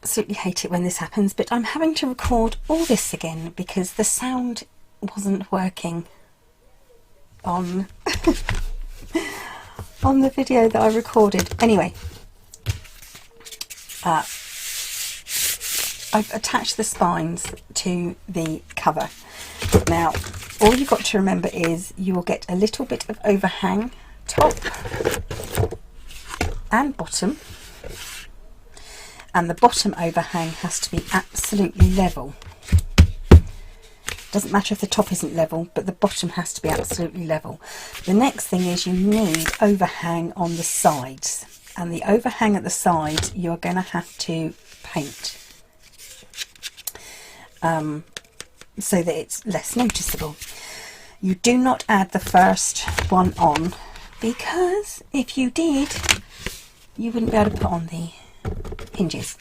absolutely hate it when this happens, but I'm having to record all this again because the sound wasn't working on on the video that I recorded. Anyway, I've attached the spines to the cover. Now, all you've got to remember is you will get a little bit of overhang top and bottom, and the bottom overhang has to be absolutely level. Doesn't matter if the top isn't level, but the bottom has to be absolutely level. The next thing is you need overhang on the sides, and the overhang at the sides you're going to have to paint so that it's less noticeable. You do not add the first one on, because if you did, you wouldn't be able to put on the hinges.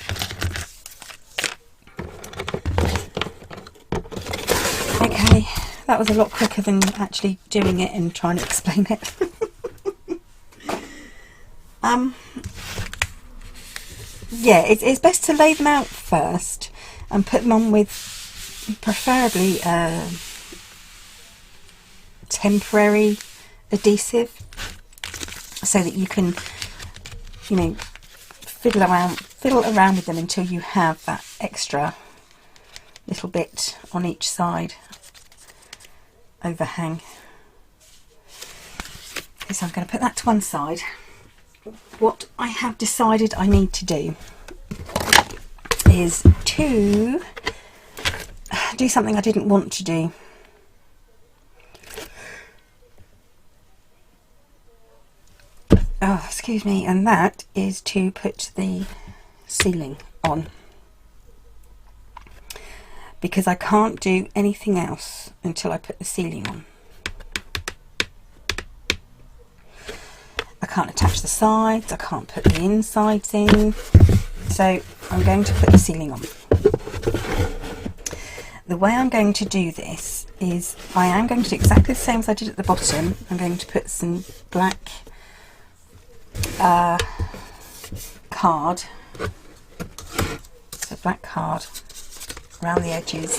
Okay, that was a lot quicker than actually doing it and trying to explain it. Yeah, it's best to lay them out first and put them on with preferably temporary adhesive, so that you can, you know, fiddle around with them until you have that extra little bit on each side overhang. Okay, so I'm going to put that to one side. What I have decided I need to do is to do something I didn't want to do. Oh, excuse me, and that is to put the ceiling on, because I can't do anything else until I put the ceiling on. I can't attach the sides, I can't put the insides in, so I'm going to put the ceiling on. The way I'm going to do this is I am going to do exactly the same as I did at the bottom. I'm going to put some black card, so black card around the edges,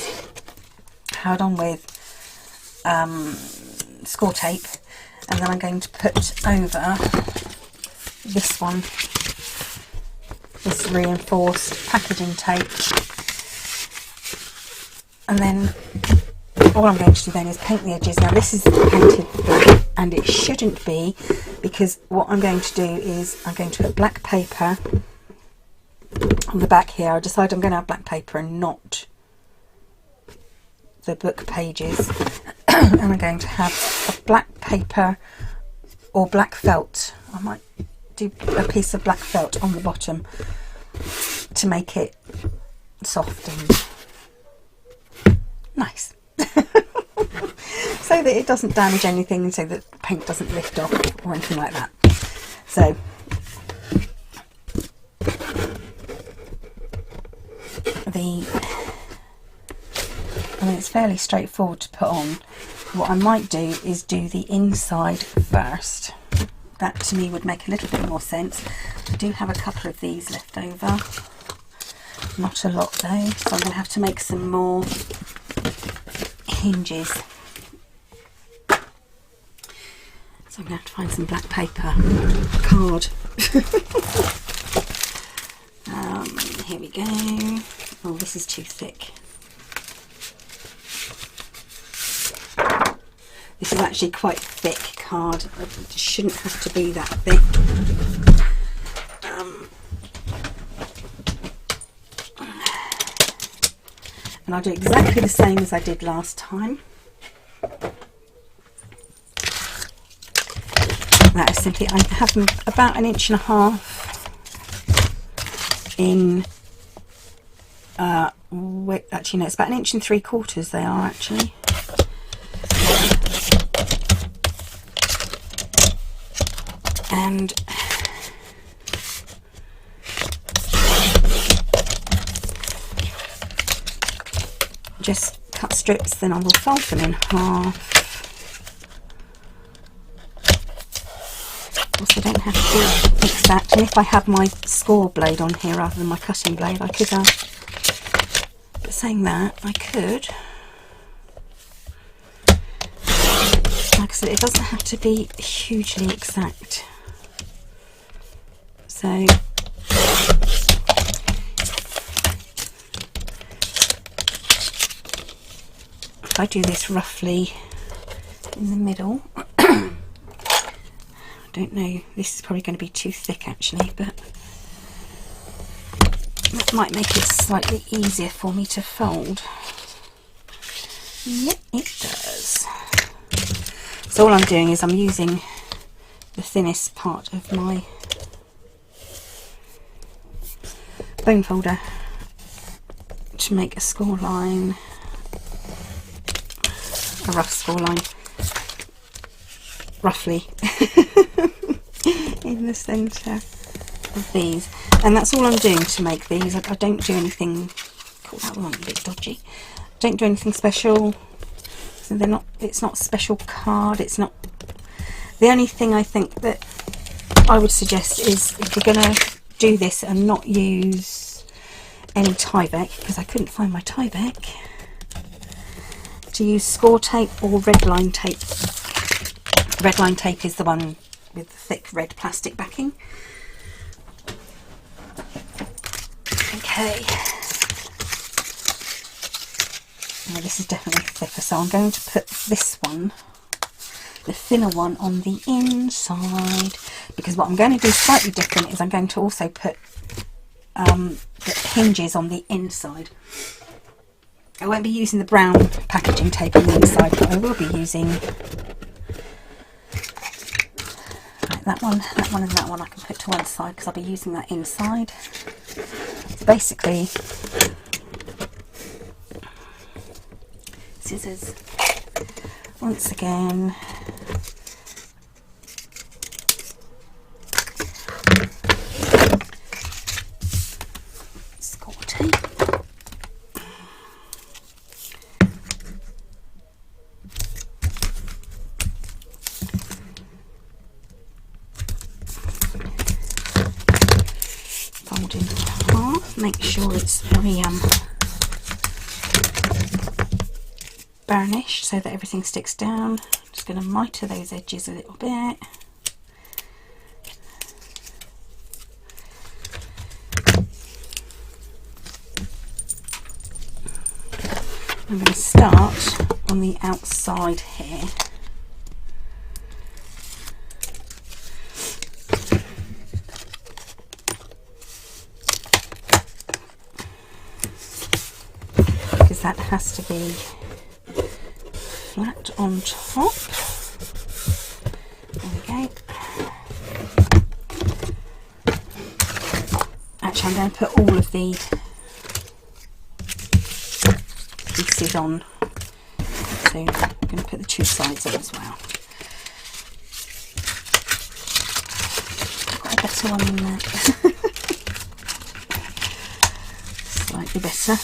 held on with score tape, and then I'm going to put over this one, this reinforced packaging tape, and then all I'm going to do then is paint the edges. Now this is painted black, and it shouldn't be, because what I'm going to do is I'm going to put black paper on the back here. I decided I'm going to have black paper and not the book pages. And I'm going to have a black paper or black felt. I might do a piece of black felt on the bottom to make it soft and nice. So that it doesn't damage anything, and so that the paint doesn't lift off or anything like that. So I mean, it's fairly straightforward to put on. What I might do is do the inside first. That to me would make a little bit more sense. I do have a couple of these left over, not a lot though, so I'm going to have to make some more hinges. So I'm going to have to find some black paper card. Here we go. Oh, this is too thick. This is actually quite thick card. It shouldn't have to be that thick. And I'll do exactly the same as I did last time. That is simply, I have them about 1.5 inches in width. Actually no, it's about 1.75 inches they are actually. And just cut strips, then I will fold them in half. I don't have to be exact. And if I had my score blade on here rather than my cutting blade, I could have. But saying that, I could. Like I said, it doesn't have to be hugely exact. So if I do this roughly in the middle, I don't know, this is probably going to be too thick actually, but that might make it slightly easier for me to fold. Yep, it does. So all I'm doing is I'm using the thinnest part of my bone folder to make a score line, a rough score line, roughly, in the centre of these. And that's all I'm doing to make these. I don't do anything, oh, that one a bit dodgy. Don't do anything special. So they're not, it's not a special card, it's not. The only thing I think that I would suggest is if you're going to do this and not use any Tyvek, because I couldn't find my Tyvek, to use score tape or red line tape. Red line tape is the one with the thick red plastic backing. Okay. Now this is definitely thicker, so I'm going to put this one, the thinner one, on the inside, because what I'm going to do slightly different is I'm going to also put the hinges on the inside. I won't be using the brown packaging tape on the inside, but I will be using that one, and that one I can put to one side because I'll be using that inside. So basically, scissors once again. Score tape. Fold in half. Make sure it's very burnished so that everything sticks down. Just going to mitre those edges a little bit. I'm going to start on the outside here. Because that has to be flat on top. There we go. Actually, I'm going to put all of the pieces on, so I'm going to put the two sides on as well. I've got a better one than that. Slightly better.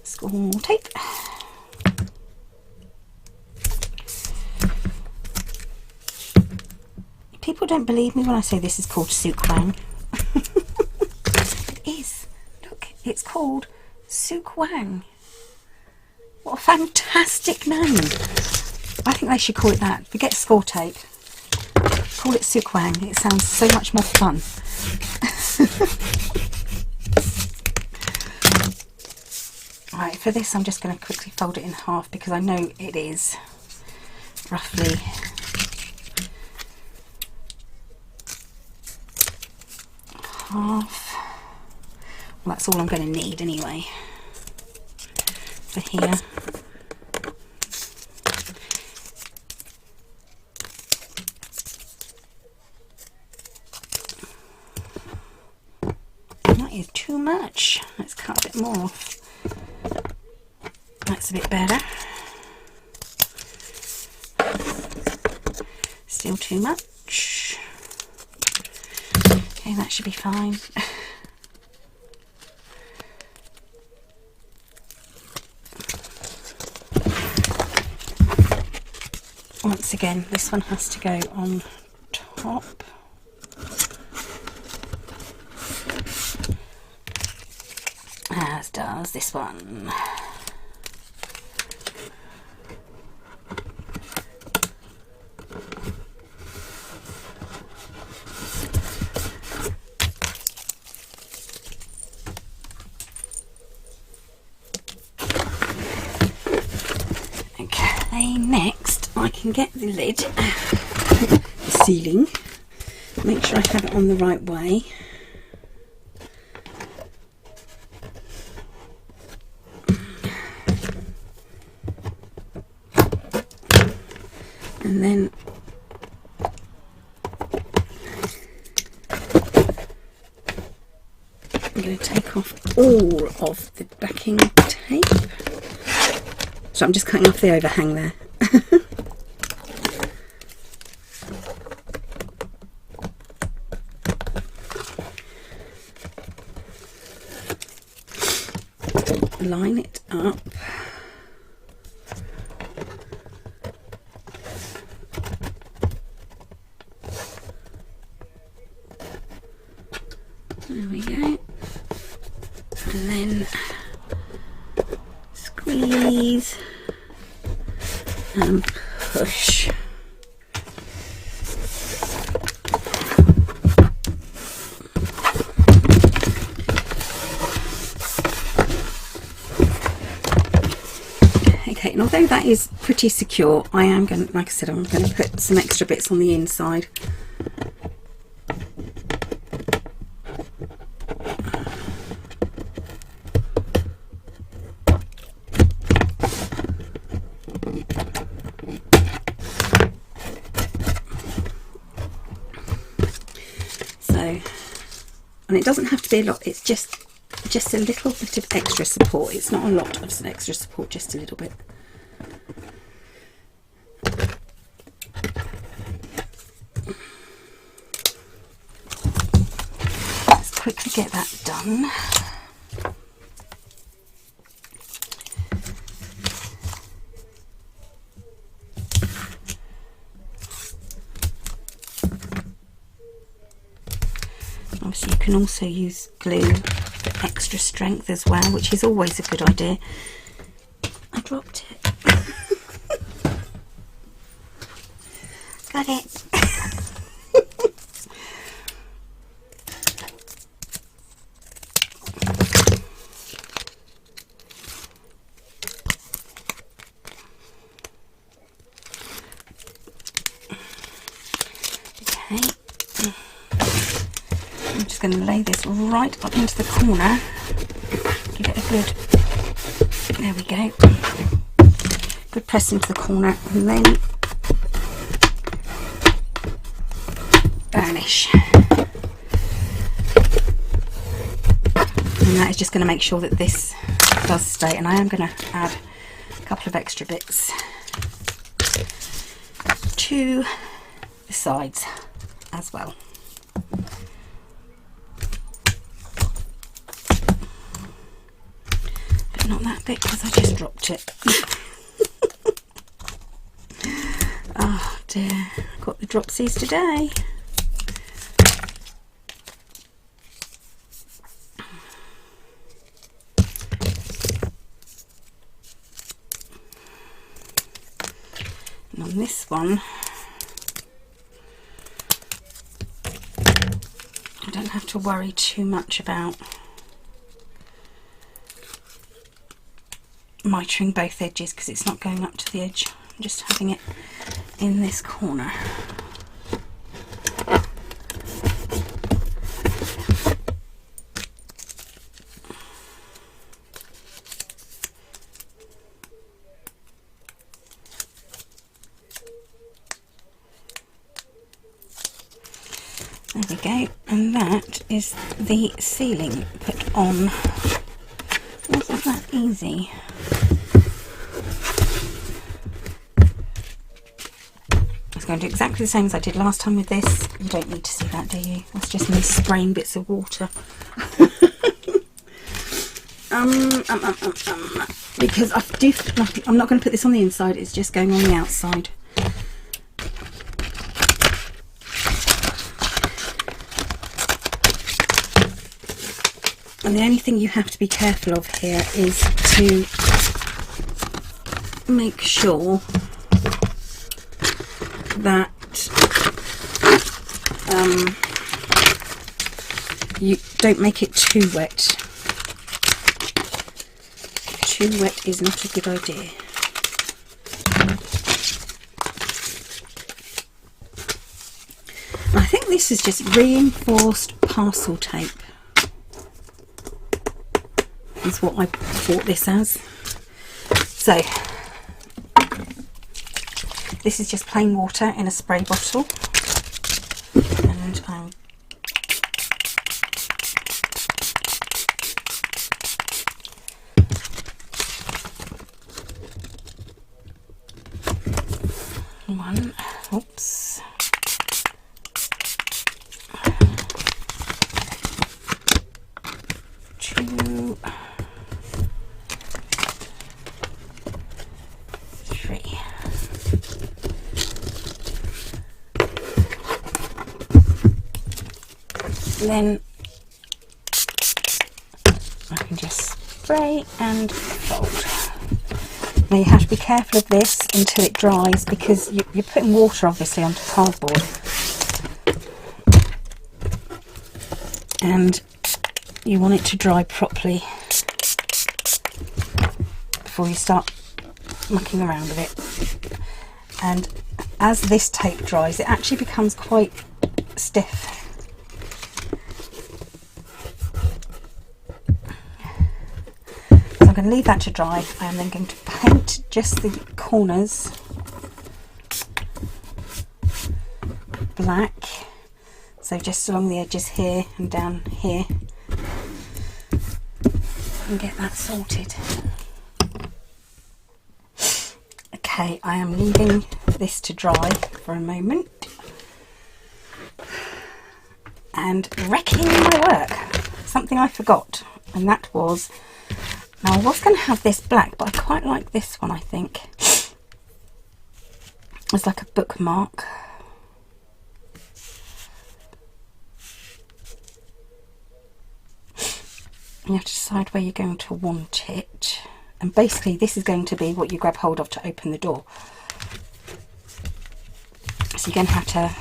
Score tape. People don't believe me when I say this is called Sook Wang. It is. Look, it's called Sook Wang. What a fantastic name. I think they should call it that. Forget score tape. Call it Sook Wang. It sounds so much more fun. Right, for this I'm just going to quickly fold it in half because I know it is roughly half. Well, that's all I'm going to need anyway for here. That is too much. Let's cut a bit more. That's a bit better. Still too much. Okay, that should be fine. once again, this one has to go on top. As does this one. Okay, next I can get the lid, the sealing, make sure I have it on the right way. And then I'm going to take off all of the backing tape. So I'm just cutting off the overhang there. Line it up. There we go. And then squeeze and push. Okay, and although that is pretty secure, I am going to, like I said, I'm going to put some extra bits on the inside. And it doesn't have to be a lot, it's just a little bit of extra support. It's not a lot of extra support, just a little bit. Let's quickly get that done. Obviously you can also use glue for extra strength as well, which is always a good idea. I dropped it. Got it. Okay. I'm just going to lay this right up into the corner, give it a good, there we go, good press into the corner, and then burnish. And that is just going to make sure that this does stay, and I am going to add a couple of extra bits to the sides as well. Not that bit because I just dropped it. Oh dear, got the dropsies today. And on this one, I don't have to worry too much about mitering both edges because it's not going up to the edge. I'm just having it in this corner. There we go, and that is the sealing put on. Wasn't that easy? I'm going to do exactly the same as I did last time with this. You don't need to see that, do you? That's just me spraying bits of water. Because I'm not going to put this on the inside, it's just going on the outside. And the only thing you have to be careful of here is to make sure that you don't make it too wet. Too wet is not a good idea. I think this is just reinforced parcel tape. Is what I bought this as. So this is just plain water in a spray bottle, and I'm one, oops, two, three. And then I can just spray and fold. Now you have to be careful of this until it dries, because you're putting water obviously onto cardboard, and you want it to dry properly before you start mucking around with it. And as this tape dries, it actually becomes quite stiff. So I'm going to leave that to dry. I am then going to paint just the corners black, so just along the edges here and down here, and get that sorted. Okay, I am leaving this to dry for a moment and reckoning my work. Something I forgot, and that was, now I was going to have this black, but I quite like this one, I think. It's like a bookmark. You have to decide where you're going to want it, and basically this is going to be what you grab hold of to open the door. So you're going to have to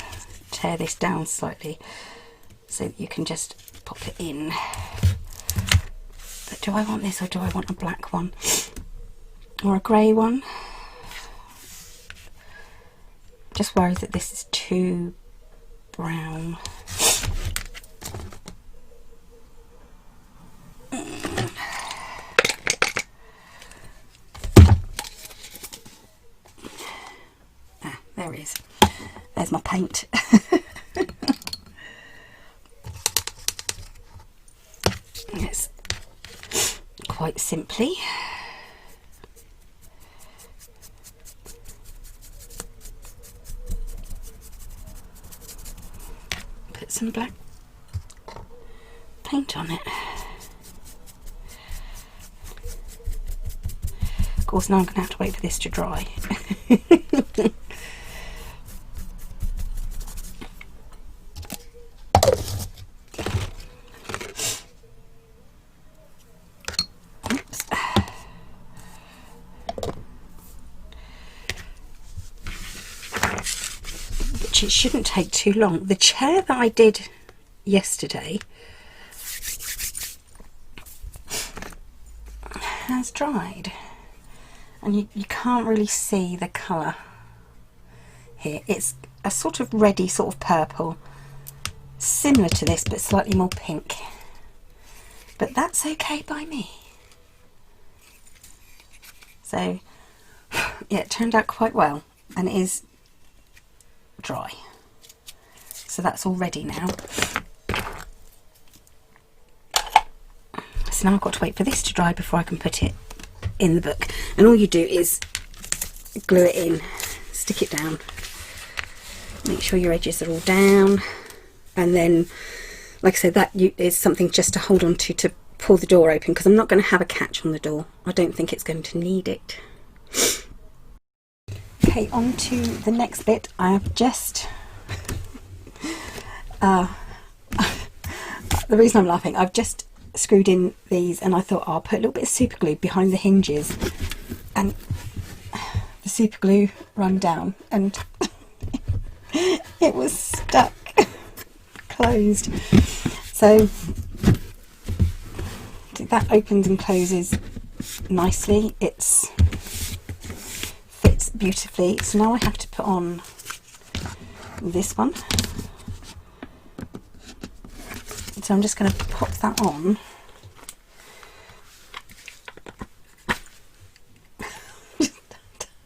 tear this down slightly so that you can just pop it in. But do I want this, or do I want a black one or a grey one? Just worried that this is too brown. There it is. There's my paint. It's quite simply. Put some black paint on it. Of course, now I'm going to have to wait for this to dry. It shouldn't take too long. The chair that I did yesterday has dried, and you can't really see the colour here. It's a sort of reddy sort of purple, similar to this but slightly more pink, but that's okay by me. So yeah, it turned out quite well, and it is dry, so that's all ready now. So now I've got to wait for this to dry before I can put it in the book, and all you do is glue it in, stick it down, make sure your edges are all down, and then, like I said, that is something just to hold on to pull the door open, because I'm not going to have a catch on the door. I don't think it's going to need it. Okay, on to the next bit. I have just the reason I'm laughing, I've just screwed in these, and I thought, oh, I'll put a little bit of super glue behind the hinges, and the super glue run down and it was stuck closed. So that opens and closes nicely. It's fits beautifully. So now I have to put on this one. So I'm just going to pop that on.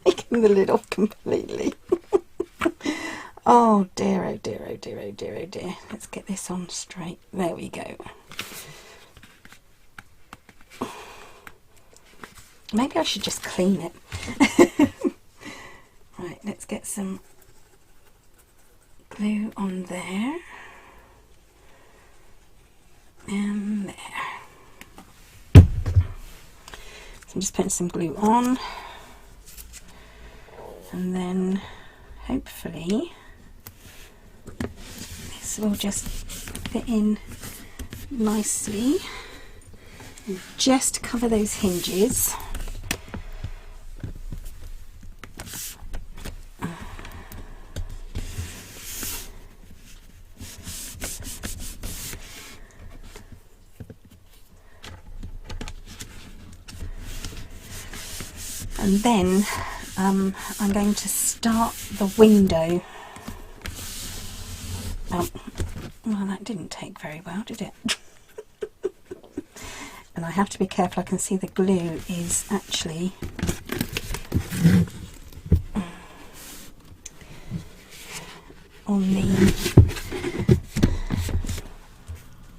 Taking the lid off completely. Oh dear, oh dear, oh dear, oh dear, oh dear. Let's get this on straight. There we go. Maybe I should just clean it. Right, let's get some glue on there. And there. So I'm just putting some glue on. And then hopefully this will just fit in nicely. And just cover those hinges. And then I'm going to start the window. Well, that didn't take very well, did it? And I have to be careful. I can see the glue is actually on the...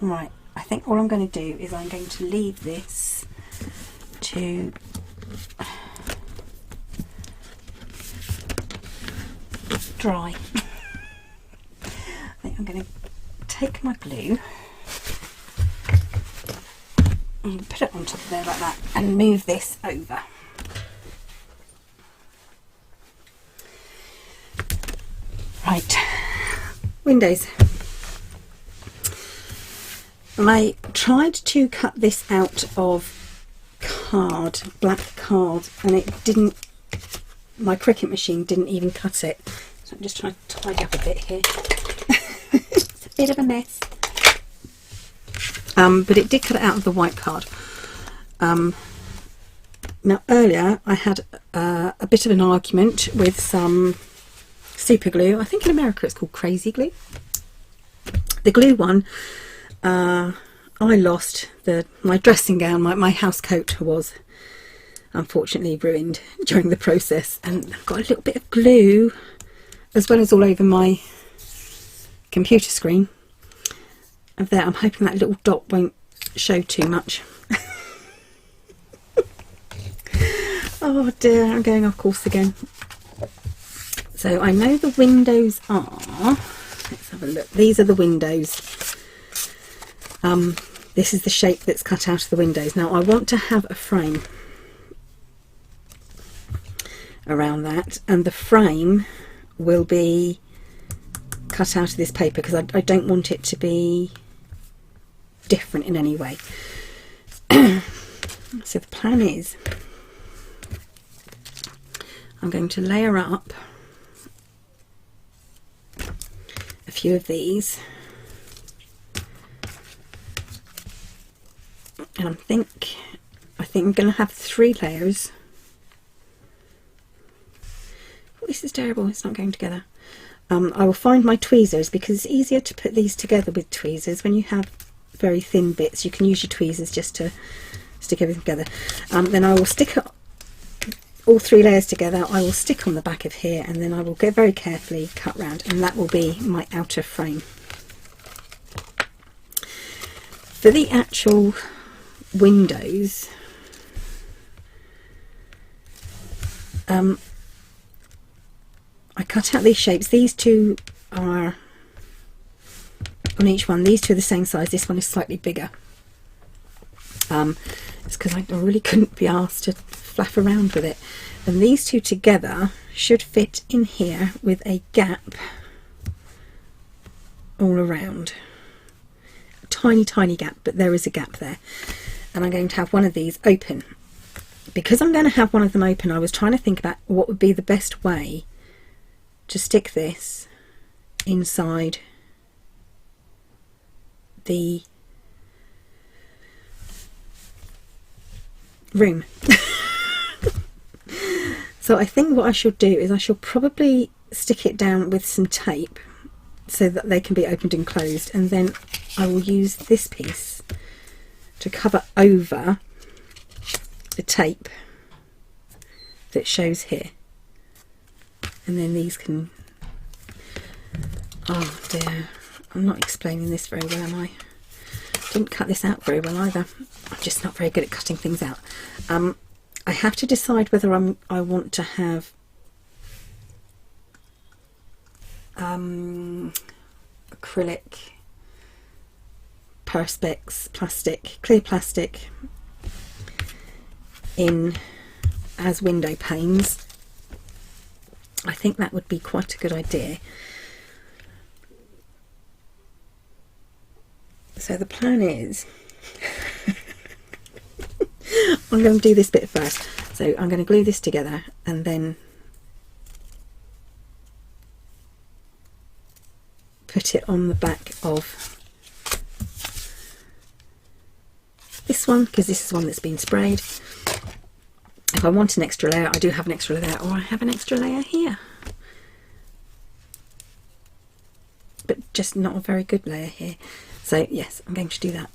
Right, I think all I'm going to do is I'm going to leave this to dry. I think I'm going to take my glue and put it on top of there like that and move this over. Right, windows. I tried to cut this out of card, black card, and it didn't, my Cricut machine didn't even cut it. So I'm just trying to tidy up a bit here. It's a bit of a mess. But it did cut it out of the white card. Now earlier I had a bit of an argument with some super glue. I think in America it's called crazy glue. The glue one, I lost my dressing gown. My house coat was unfortunately ruined during the process, and I've got a little bit of glue as well as all over my computer screen. And there, I'm hoping that little dot won't show too much. Oh dear, I'm going off course again. So I know the windows are, let's have a look, these are the windows. This is the shape that's cut out of the windows. Now I want to have a frame around that, and the frame will be cut out of this paper because I don't want it to be different in any way. So the plan is I'm going to layer up a few of these, and I think I'm going to have 3 layers. Oh, this is terrible, it's not going together. I will find my tweezers because it's easier to put these together with tweezers. When you have very thin bits, you can use your tweezers just to stick everything together. Then I will stick all 3 layers together. I will stick on the back of here, and then I will go very carefully cut round, and that will be my outer frame. For the actual windows, I cut out these shapes. These 2 are on each one. These 2 are the same size. This one is slightly bigger. It's because I really couldn't be asked to flaff around with it. And these 2 together should fit in here with a gap all around. tiny gap, but there is a gap there. And I'm going to have one of these open. Because I'm going to have one of them open, I was trying to think about what would be the best way to stick this inside the room. So I think what I should do is I shall probably stick it down with some tape so that they can be opened and closed, and then I will use this piece to cover over the tape that shows here, and then these can, oh dear, I'm not explaining this very well, am I? Didn't cut this out very well either. I'm just not very good at cutting things out. I have to decide whether I want to have acrylic, perspex, plastic, clear plastic in as window panes. I think that would be quite a good idea. So the plan is I'm going to do this bit first. So I'm going to glue this together and then put it on the back of this one, because this is one that's been sprayed. If I want an extra layer, I do have an extra layer, or I have an extra layer here, but just not a very good layer here. So yes, I'm going to do that.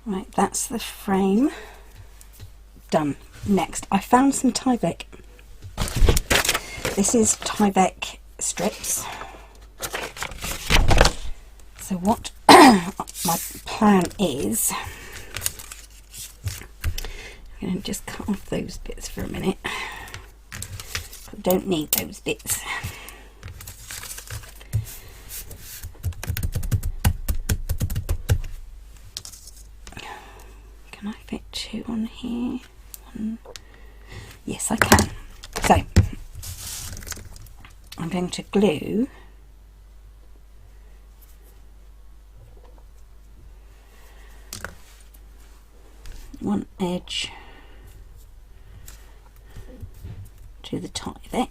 Right, that's the frame done. Next, I found some Tyvek. This is Tyvek strips. So what my plan is, I'm going to just cut off those bits for a minute. I don't need those bits. Can I fit two on here? One. Yes, I can. So I'm going to glue one edge to the Tyvek.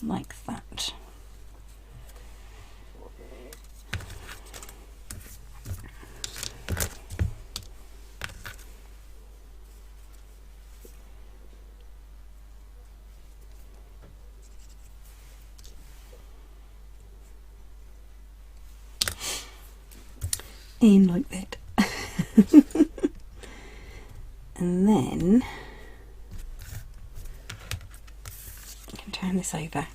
Like that. In like that. And then I can turn this over.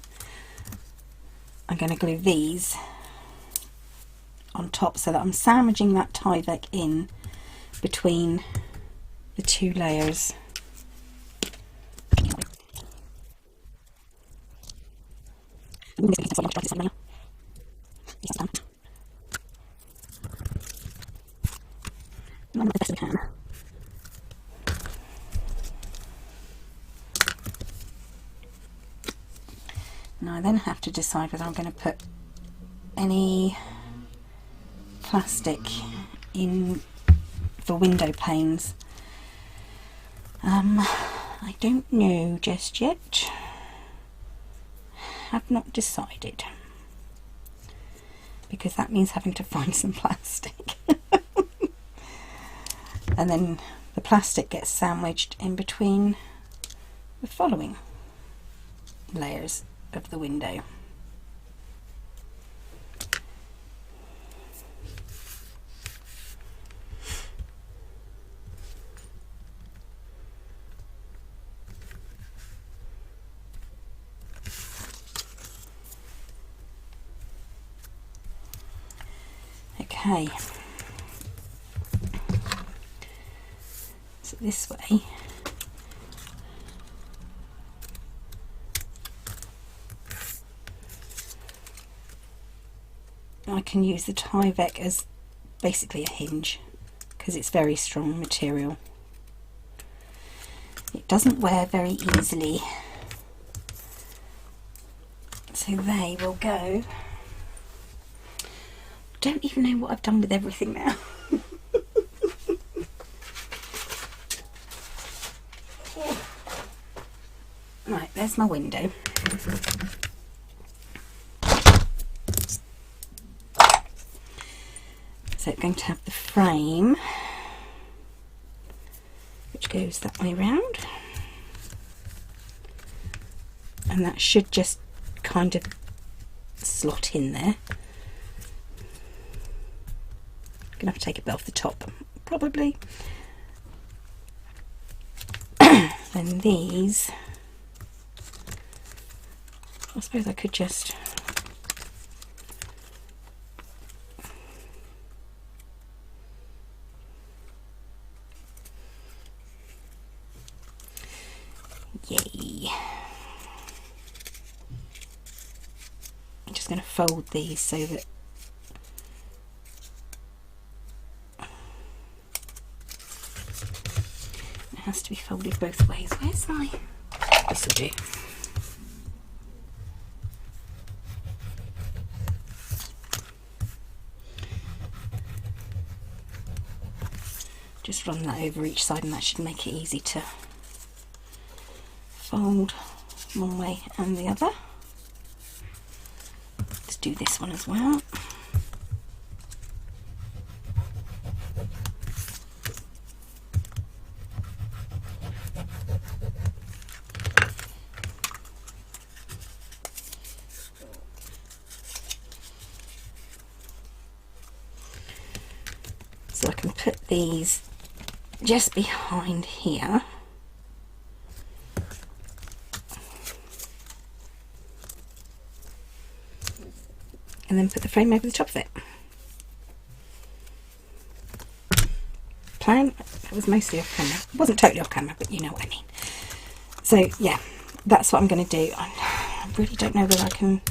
I'm going to glue these on top so that I'm sandwiching that Tyvek in between the two layers. The best we can. Now I then have to decide whether I'm going to put any plastic in for window panes. I don't know just yet. Have not decided, because that means having to find some plastic. And then the plastic gets sandwiched in between the following layers of the window. Okay, so this way I can use the Tyvek as basically a hinge because it's very strong material. It doesn't wear very easily, so they will go. Don't even know what I've done with everything now. Right, there's my window. So it's going to have the frame, which goes that way round, and that should just kind of slot in there. Gonna have to take a bit off the top, probably. And these, I suppose I could just yay. I'm just going to fold these so that it has to be folded both ways. Where's my... This will do. Just run that over each side and that should make it easy to fold one way and the other. Let's do this one as well. So I can put these just behind here. And then put the frame over the top of it. Plan, it was mostly off camera. It wasn't totally off camera, but you know what I mean. So yeah, that's what I'm going to do. I really don't know whether I can...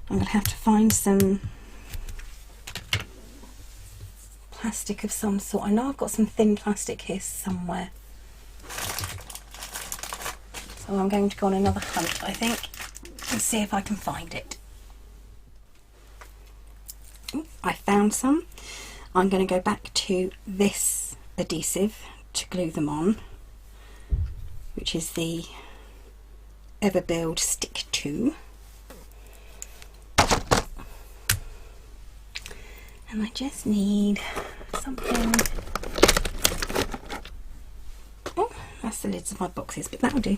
I'm going to have to find some plastic of some sort. I know I've got some thin plastic here somewhere. So I'm going to go on another hunt, I think, and see if I can find it. I found some. I'm going to go back to this adhesive to glue them on, which is the Everbuild Stick 2. And I just need something. Oh, that's the lids of my boxes, but that'll do.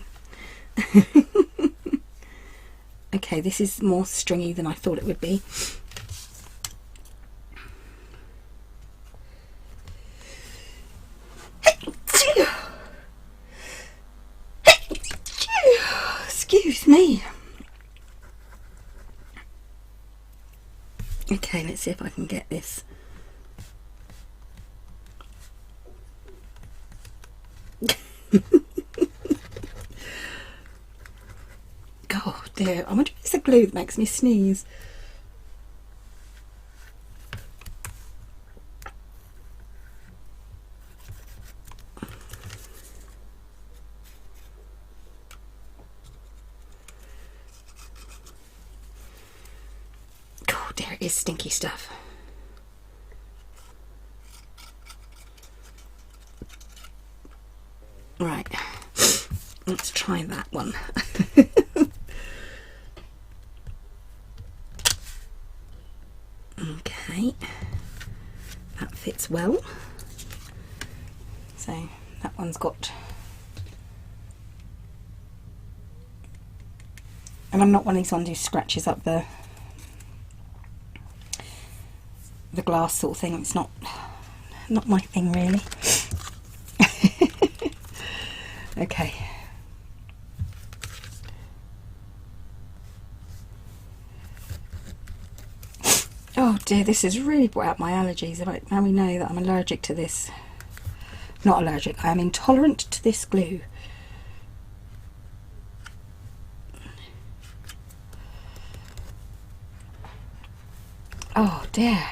Okay, this is more stringy than I thought it would be. Excuse me. Okay, let's see if I can get this. God dear, I wonder if it's the glue that makes me sneeze. God dear, it is stinky stuff. Right, let's try that one. Okay, that fits well. So That one's got, and I'm not one of these ones who scratches up the glass sort of thing. It's not my thing really. Okay. Oh dear, this has really brought out my allergies. Now we know that I'm allergic to this. Not allergic, I am intolerant to this glue. Oh dear.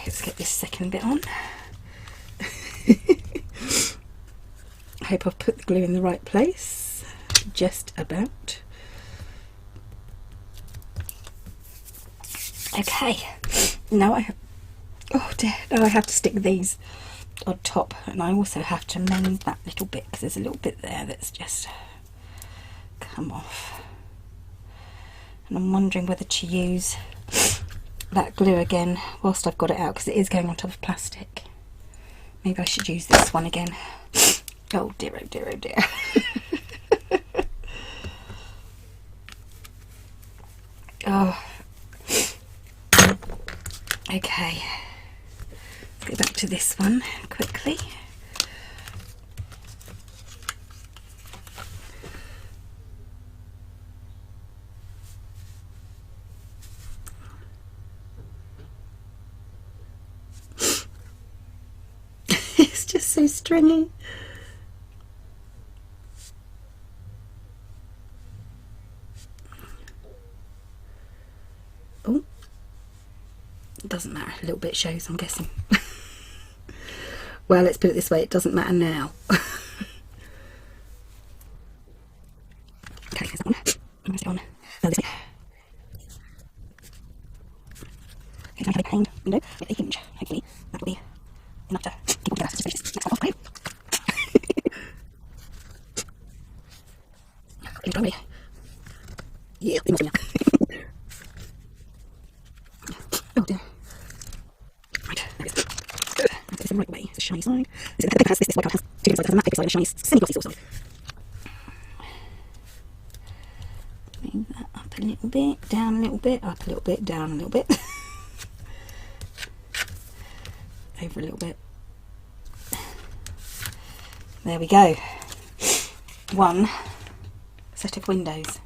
Let's get this second bit on. I hope I've put the glue in the right place. Just about. Okay. Now I have, oh dear, now I have to stick these on top, and I also have to mend that little bit because there's a little bit there that's just come off. And I'm wondering whether to use that glue again whilst I've got it out, because it is going on top of plastic. Maybe I should use this one again. Oh dear, oh dear, oh dear. Oh. Okay. Let's get back to this one quickly. It's just so stringy. Oh, it doesn't matter, a little bit shows, I'm guessing. Well, let's put it this way, it doesn't matter now. Okay, here's that one. Where's it on? No, this way. Okay, so I'm going to paint window with a hinge, hopefully. That will be enough to keep all together. Just finish this next one off, great. Ready? Yeah, it must be now. Oh dear. Right, there it is. Good. Let's get this the right way. The shiny side. This white card has two different sides. It has a matte side and a shiny semi-glossy sort of side. Move that up a little bit, down a little bit, up a little bit, down a little bit. Over a little bit. There we go. One set of windows.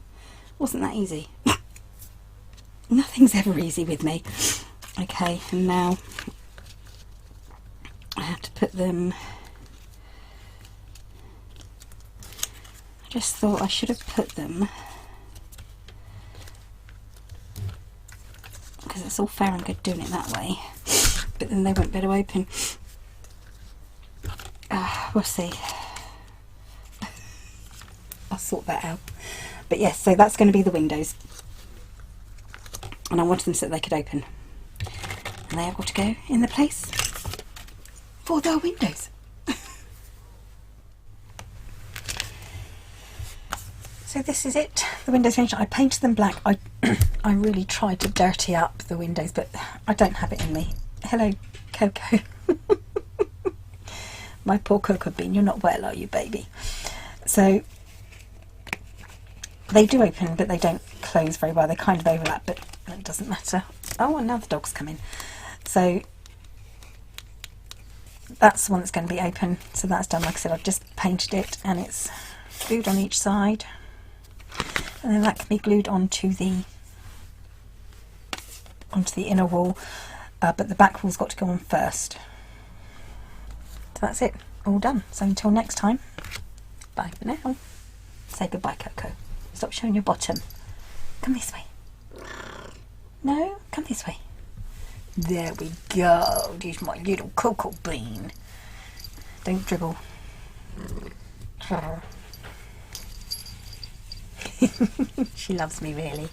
Wasn't that easy? Nothing's ever easy with me. Okay, and now I have to put them. I just thought I should have put them, because it's all fair and good doing it that way, but then they won't be able to open. We'll see. I'll sort that out. But yes, so that's going to be the windows, and I wanted them so that they could open, and they are going to go in the place for the windows. So this is it. The windows finished. I painted them black. I really tried to dirty up the windows, but I don't have it in me. Hello, Coco. My poor cocoa bean. You're not well, are you, baby? So they do open, but they don't close very well. They kind of overlap, but it doesn't matter. Oh, and now the dog's come in. So that's the one that's going to be open. So that's done. Like I said, I've just painted it, and it's glued on each side, and then that can be glued onto the inner wall. But the back wall's got to go on first. So that's it, all done. So until next time, bye for now. Say goodbye, Coco. Stop showing your bottom. Come this way. No, come this way. There we go. There's my little cocoa bean. Don't dribble. She loves me, really.